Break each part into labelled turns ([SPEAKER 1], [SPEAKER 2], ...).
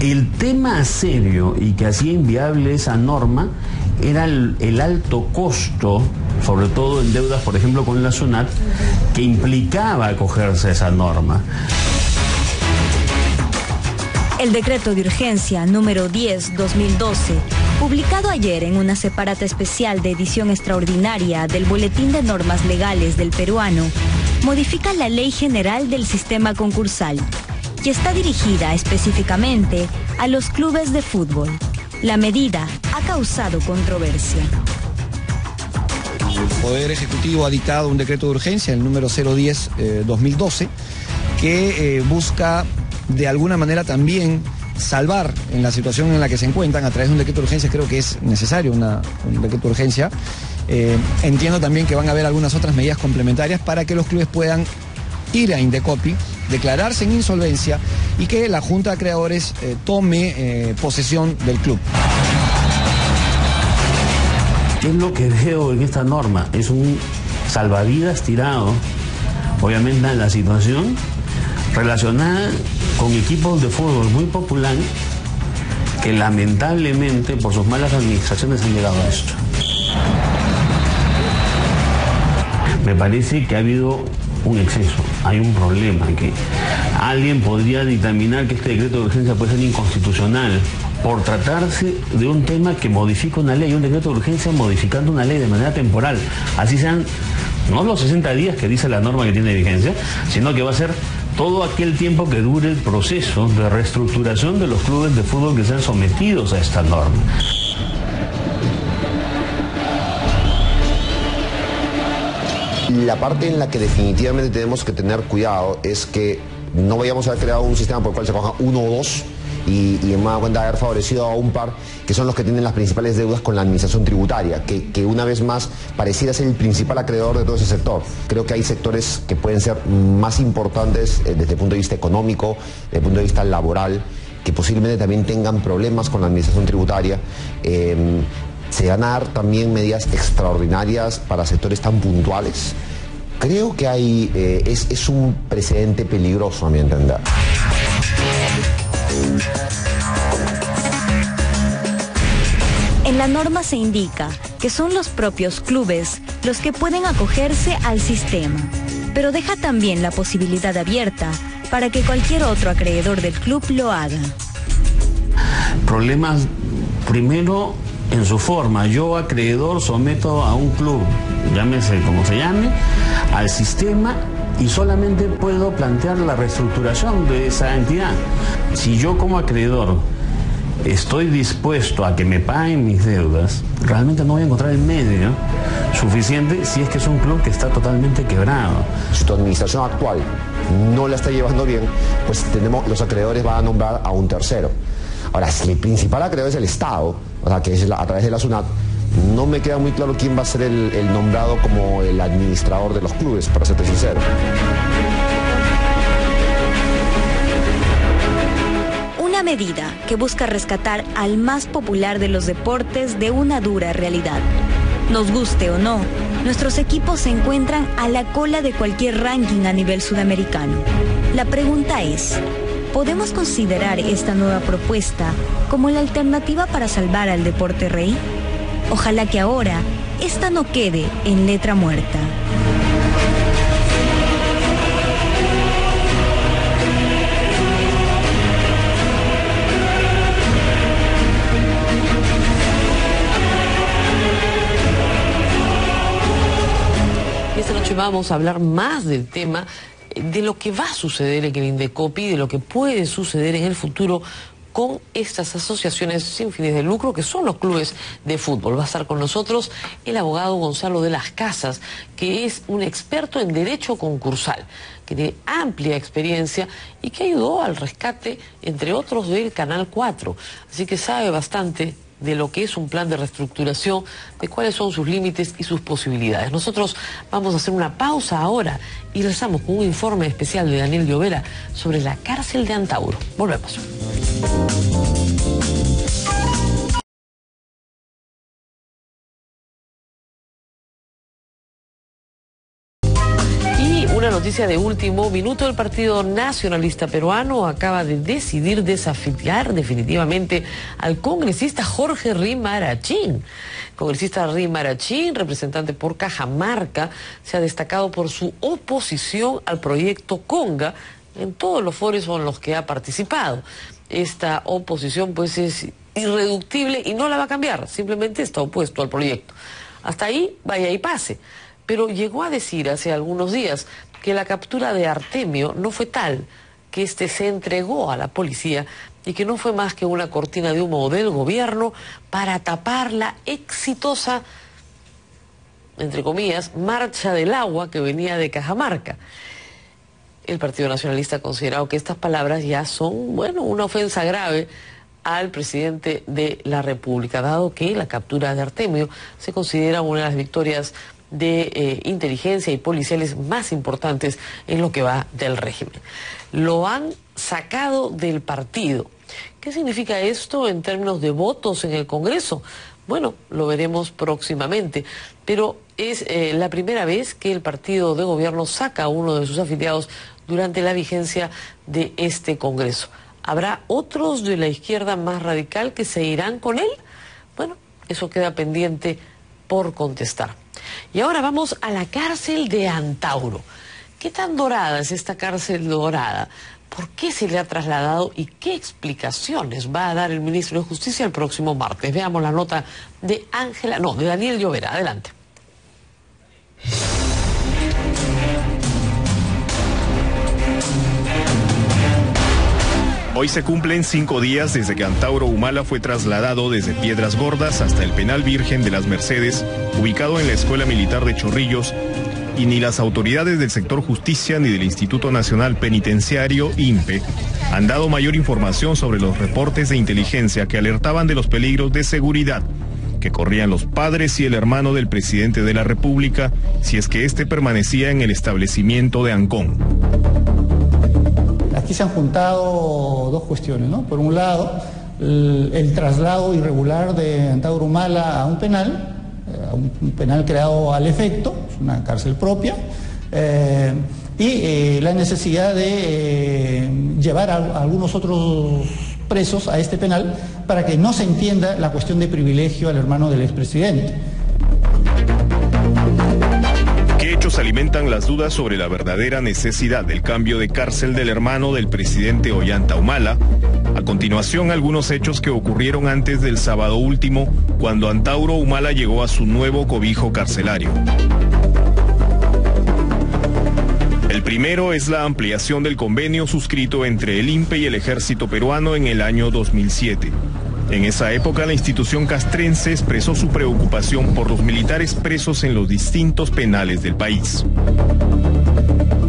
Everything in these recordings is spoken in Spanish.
[SPEAKER 1] El tema serio y que hacía inviable esa norma era el alto costo, sobre todo en deudas, por ejemplo, con la SUNAT, que implicaba acogerse a esa norma.
[SPEAKER 2] El decreto de urgencia número 10/2012, publicado ayer en una separata especial de edición extraordinaria del Boletín de Normas Legales del Peruano, modifica la Ley General del Sistema Concursal y está dirigida específicamente a los clubes de fútbol. La medida ha causado controversia.
[SPEAKER 3] El Poder Ejecutivo ha dictado un decreto de urgencia, el número 010/2012, que busca de alguna manera también salvar en la situación en la que se encuentran a través de un decreto de urgencia. Creo que es necesario un decreto de urgencia. Entiendo también que van a haber algunas otras medidas complementarias para que los clubes puedan ir a Indecopi, declararse en insolvencia y que la Junta de Acreedores tome posesión del club.
[SPEAKER 1] ¿Qué es lo que veo en esta norma? Es un salvavidas tirado, obviamente, en la situación relacionada con equipos de fútbol muy populares que lamentablemente por sus malas administraciones han llegado a esto. Me parece que ha habido un exceso, hay un problema, que alguien podría dictaminar que este decreto de urgencia puede ser inconstitucional por tratarse de un tema que modifica una ley, un decreto de urgencia modificando una ley de manera temporal, así sean no los 60 días que dice la norma que tiene vigencia, sino que va a ser todo aquel tiempo que dure el proceso de reestructuración de los clubes de fútbol que sean sometidos a esta norma.
[SPEAKER 4] La parte en la que definitivamente tenemos que tener cuidado es que no vayamos a haber creado un sistema por el cual se coja uno o dos y en más cuenta haber favorecido a un par que son los que tienen las principales deudas con la administración tributaria, que una vez más pareciera ser el principal acreedor de todo ese sector. Creo que hay sectores que pueden ser más importantes desde el punto de vista económico, desde el punto de vista laboral, que posiblemente también tengan problemas con la administración tributaria. Se van a dar también medidas extraordinarias para sectores tan puntuales. Creo que es un precedente peligroso, a mi entender.
[SPEAKER 2] En la norma se indica que son los propios clubes los que pueden acogerse al sistema, pero deja también la posibilidad abierta para que cualquier otro acreedor del club lo haga.
[SPEAKER 1] Problemas, primero, en su forma. Yo, acreedor, someto a un club, llámese como se llame, al sistema y solamente puedo plantear la reestructuración de esa entidad. Si yo como acreedor estoy dispuesto a que me paguen mis deudas, realmente no voy a encontrar el medio suficiente si es que es un club que está totalmente quebrado.
[SPEAKER 4] Si tu administración actual no la está llevando bien, pues los acreedores van a nombrar a un tercero. Ahora, si el principal acreedor es el Estado, o sea, que es a través de la SUNAT, no me queda muy claro quién va a ser el nombrado como el administrador de los clubes, para serte sincero.
[SPEAKER 2] Una medida que busca rescatar al más popular de los deportes de una dura realidad. Nos guste o no, nuestros equipos se encuentran a la cola de cualquier ranking a nivel sudamericano. La pregunta es, ¿podemos considerar esta nueva propuesta como la alternativa para salvar al deporte rey? Ojalá que ahora esta no quede en letra muerta.
[SPEAKER 5] Esta noche vamos a hablar más del tema de lo que va a suceder en el Indecopi, de lo que puede suceder en el futuro con estas asociaciones sin fines de lucro que son los clubes de fútbol. Va a estar con nosotros el abogado Gonzalo de las Casas, que es un experto en derecho concursal, que tiene amplia experiencia y que ayudó al rescate, entre otros, del Canal 4. Así que sabe bastante de lo que es un plan de reestructuración, de cuáles son sus límites y sus posibilidades. Nosotros vamos a hacer una pausa ahora y regresamos con un informe especial de Daniel Llovera sobre la cárcel de Antauro. Volvemos. noticia de último minuto, el Partido Nacionalista Peruano acaba de decidir desafiliar definitivamente al congresista Jorge Rimarachín. Congresista Rimarachín, representante por Cajamarca, se ha destacado por su oposición al proyecto Conga en todos los foros en los que ha participado. Esta oposición pues es irreductible y no la va a cambiar, simplemente está opuesto al proyecto. Hasta ahí vaya y pase. Pero llegó a decir hace algunos días que la captura de Artemio no fue tal, que éste se entregó a la policía y que no fue más que una cortina de humo del gobierno para tapar la exitosa, entre comillas, marcha del agua que venía de Cajamarca. El Partido Nacionalista ha considerado que estas palabras ya son, bueno, una ofensa grave al presidente de la República, dado que la captura de Artemio se considera una de las victorias de inteligencia y policiales más importantes en lo que va del régimen. Lo han sacado del partido. ¿Qué significa esto en términos de votos en el Congreso? Bueno, lo veremos próximamente, pero es la primera vez que el partido de gobierno saca a uno de sus afiliados durante la vigencia de este Congreso. ¿Habrá otros de la izquierda más radical que se irán con él? Bueno, eso queda pendiente por contestar. Y ahora vamos a la cárcel de Antauro. ¿Qué tan dorada es esta cárcel dorada? ¿Por qué se le ha trasladado y qué explicaciones va a dar el ministro de Justicia el próximo martes? Veamos la nota de Daniel Llovera. Adelante.
[SPEAKER 6] Hoy se cumplen 5 días desde que Antauro Humala fue trasladado desde Piedras Gordas hasta el Penal Virgen de las Mercedes, ubicado en la Escuela Militar de Chorrillos, y ni las autoridades del sector justicia ni del Instituto Nacional Penitenciario, INPE, han dado mayor información sobre los reportes de inteligencia que alertaban de los peligros de seguridad que corrían los padres y el hermano del presidente de la República si es que éste permanecía en el establecimiento de Ancón.
[SPEAKER 7] Aquí se han juntado dos cuestiones, ¿no? Por un lado, el traslado irregular de Antauro Humala a un penal creado al efecto, es una cárcel propia, y la necesidad de llevar a algunos otros presos a este penal para que no se entienda la cuestión de privilegio al hermano del expresidente.
[SPEAKER 6] ¿Qué hechos alimentan las dudas sobre la verdadera necesidad del cambio de cárcel del hermano del presidente Ollanta Humala? A continuación, algunos hechos que ocurrieron antes del sábado último, cuando Antauro Humala llegó a su nuevo cobijo carcelario. El primero es la ampliación del convenio suscrito entre el INPE y el Ejército peruano en el año 2007. En esa época, la institución castrense expresó su preocupación por los militares presos en los distintos penales del país.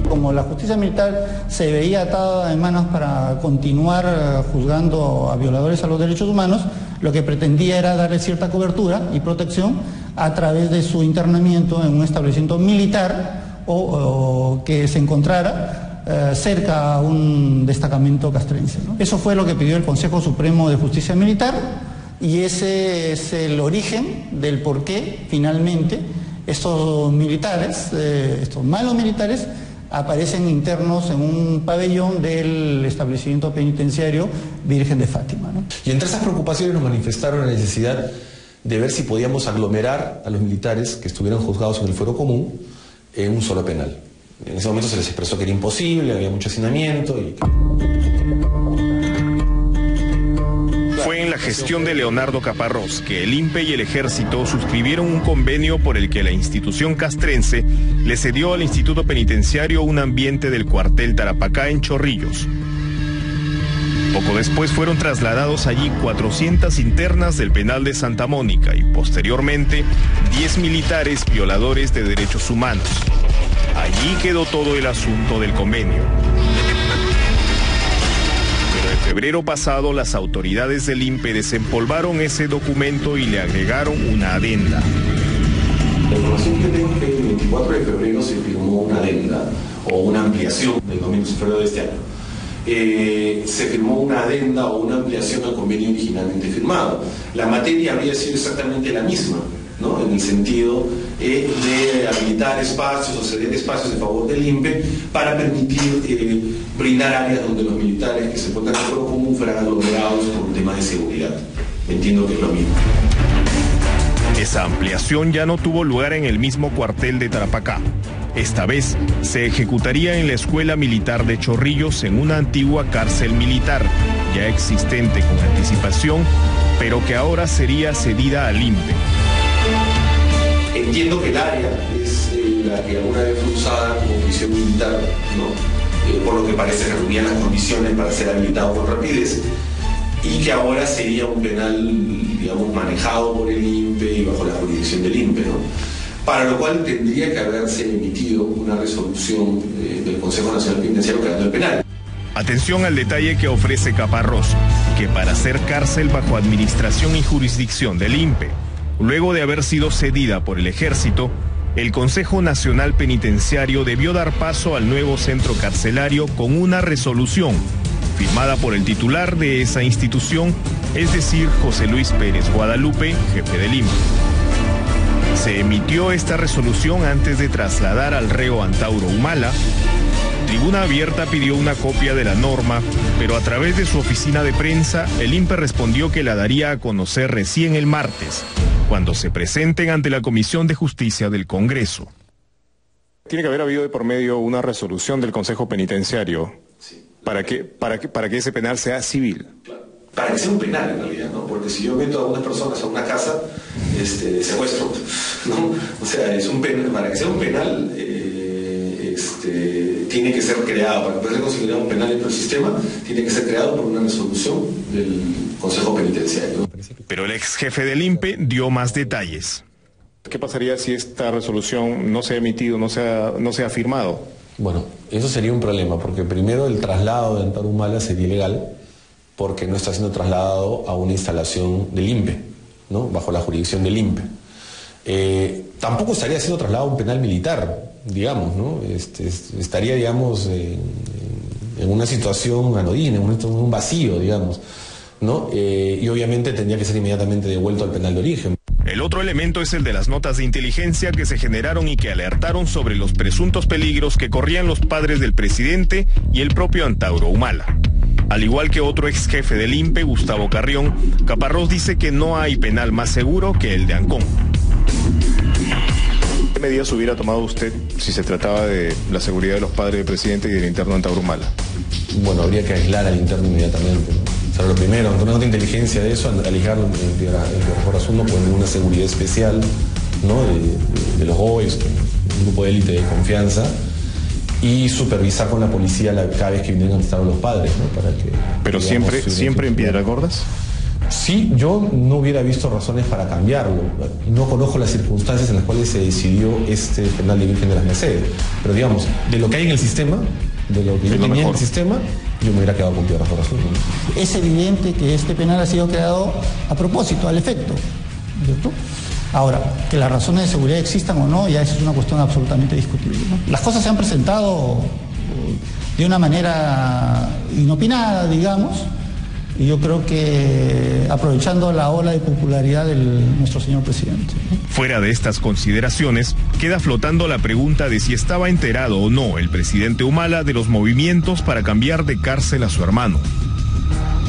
[SPEAKER 7] Como la justicia militar se veía atada de manos para continuar juzgando a violadores a los derechos humanos, lo que pretendía era darle cierta cobertura y protección a través de su internamiento en un establecimiento militar o que se encontrara cerca a un destacamento castrense, ¿no? Eso fue lo que pidió el Consejo Supremo de Justicia Militar y ese es el origen del por qué finalmente estos militares, estos malos militares, aparecen internos en un pabellón del establecimiento penitenciario Virgen de Fátima, ¿no?
[SPEAKER 8] Y entre esas preocupaciones nos manifestaron la necesidad de ver si podíamos aglomerar a los militares que estuvieran juzgados en el fuero común en un solo penal. En ese momento se les expresó que era imposible, había mucho hacinamiento y...
[SPEAKER 6] Fue en la gestión de Leonardo Caparrós que el INPE y el Ejército suscribieron un convenio por el que la institución castrense le cedió al Instituto Penitenciario un ambiente del cuartel Tarapacá en Chorrillos. Poco después fueron trasladados allí 400 internas del penal de Santa Mónica y posteriormente 10 militares violadores de derechos humanos. Allí quedó todo el asunto del convenio. Pero en febrero pasado las autoridades del INPE desempolvaron ese documento y le agregaron una adenda.
[SPEAKER 8] La información que tengo es que el 24 de febrero se firmó una adenda o una ampliación del convenio de febrero de este año. Se firmó una adenda o una ampliación al convenio originalmente firmado. La materia habría sido exactamente la misma, ¿no? En el sentido de habilitar espacios o ceder espacios en favor del INPE para permitir brindar áreas donde los militares que se encuentran en el foro común fueran aglomerados por un tema de seguridad. Entiendo que es lo mismo.
[SPEAKER 6] Esa ampliación ya no tuvo lugar en el mismo cuartel de Tarapacá. Esta vez se ejecutaría en la Escuela Militar de Chorrillos, en una antigua cárcel militar, ya existente con anticipación, pero que ahora sería cedida al INPE.
[SPEAKER 8] Entiendo que el área es la que alguna vez fue usada como prisión militar, ¿no? Por lo que parece reunían las condiciones para ser habilitado con rapidez, y que ahora sería un penal, digamos, manejado por el INPE y bajo la jurisdicción del INPE, ¿no? Para lo cual tendría que haberse emitido una resolución del Consejo Nacional Penitenciario creando el penal.
[SPEAKER 6] Atención al detalle que ofrece Caparrós, que para ser cárcel bajo administración y jurisdicción del INPE, luego de haber sido cedida por el Ejército, el Consejo Nacional Penitenciario debió dar paso al nuevo centro carcelario con una resolución firmada por el titular de esa institución, es decir, José Luis Pérez Guadalupe, jefe del INPE. Se emitió esta resolución antes de trasladar al reo Antauro Humala. Tribuna Abierta pidió una copia de la norma, pero a través de su oficina de prensa, el INPE respondió que la daría a conocer recién el martes, cuando se presenten ante la Comisión de Justicia del Congreso.
[SPEAKER 9] Tiene que haber habido de por medio una resolución del Consejo Penitenciario,
[SPEAKER 8] Sí.
[SPEAKER 9] para que ese penal sea civil.
[SPEAKER 8] Claro. Para que sea un penal en realidad, ¿no? Porque si yo meto a unas personas a una casa de secuestro, ¿no? O sea, es un penal, para que sea un penal tiene que ser creado, para que pueda ser considerado un penal dentro del sistema, tiene que ser creado por una resolución del Consejo Penitenciario.
[SPEAKER 6] Pero el ex jefe del INPE dio más detalles.
[SPEAKER 9] ¿Qué pasaría si esta resolución no se ha emitido, no se ha firmado?
[SPEAKER 8] Bueno, eso sería un problema, porque primero el traslado de Antauro Humala sería ilegal, porque no está siendo trasladado a una instalación del INPE, ¿no? Bajo la jurisdicción del INPE. Tampoco estaría siendo trasladado a un penal militar, digamos, ¿no? Estaría, digamos, en una situación anodina, en un vacío, digamos, ¿no? Y obviamente tendría que ser inmediatamente devuelto al penal de origen.
[SPEAKER 6] El otro elemento es el de las notas de inteligencia que se generaron y que alertaron sobre los presuntos peligros que corrían los padres del presidente y el propio Antauro Humala. Al igual que otro ex jefe del INPE, Gustavo Carrión, Caparrós dice que no hay penal más seguro que el de Ancón.
[SPEAKER 9] ¿Qué medidas hubiera tomado usted si se trataba de la seguridad de los padres del presidente y del interno Antauro Humala?
[SPEAKER 8] Bueno, habría que aislar al interno inmediatamente, ¿no? O sea, lo primero, aunque no tenga inteligencia de eso, alisarlo por asunto con una seguridad especial, ¿no? de los GOES, un grupo de élite de confianza, y supervisar con la policía cada vez que vienen a estar los padres, ¿no? Para que,
[SPEAKER 9] ¿Pero
[SPEAKER 8] digamos,
[SPEAKER 9] siempre en Piedras Gordas?
[SPEAKER 8] Sí, yo no hubiera visto razones para cambiarlo. No conozco las circunstancias en las cuales se decidió este penal de Virgen de las Mercedes. Pero digamos, de lo que hay en el sistema, de lo que yo tenía en el sistema, yo me hubiera quedado con Piedras Gordas.
[SPEAKER 7] Es evidente que este penal ha sido creado a propósito, al efecto, ¿cierto? Ahora, que las razones de seguridad existan o no, ya eso es una cuestión absolutamente discutible, ¿no? Las cosas se han presentado de una manera inopinada, digamos, y yo creo que aprovechando la ola de popularidad de nuestro señor presidente, ¿no?
[SPEAKER 6] Fuera de estas consideraciones, queda flotando la pregunta de si estaba enterado o no el presidente Humala de los movimientos para cambiar de cárcel a su hermano.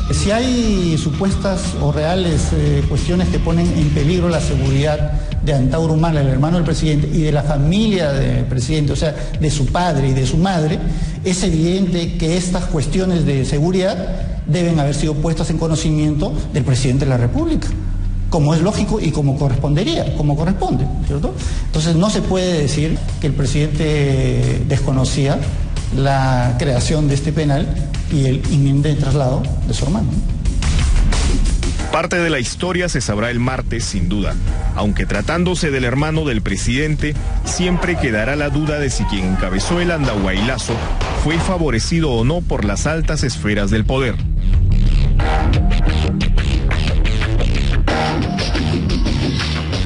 [SPEAKER 7] Si hay supuestas o reales cuestiones que ponen en peligro la seguridad de Antauro Humala, el hermano del presidente, y de la familia del presidente, o sea, de su padre y de su madre, es evidente que estas cuestiones de seguridad deben haber sido puestas en conocimiento del presidente de la República, como es lógico y como correspondería, como corresponde, ¿cierto? Entonces no se puede decir que el presidente desconocía la creación de este penal y el inminente traslado de su hermano.
[SPEAKER 6] Parte de la historia se sabrá el martes, sin duda, aunque tratándose del hermano del presidente, siempre quedará la duda de si quien encabezó el andahuaylazo fue favorecido o no por las altas esferas del poder.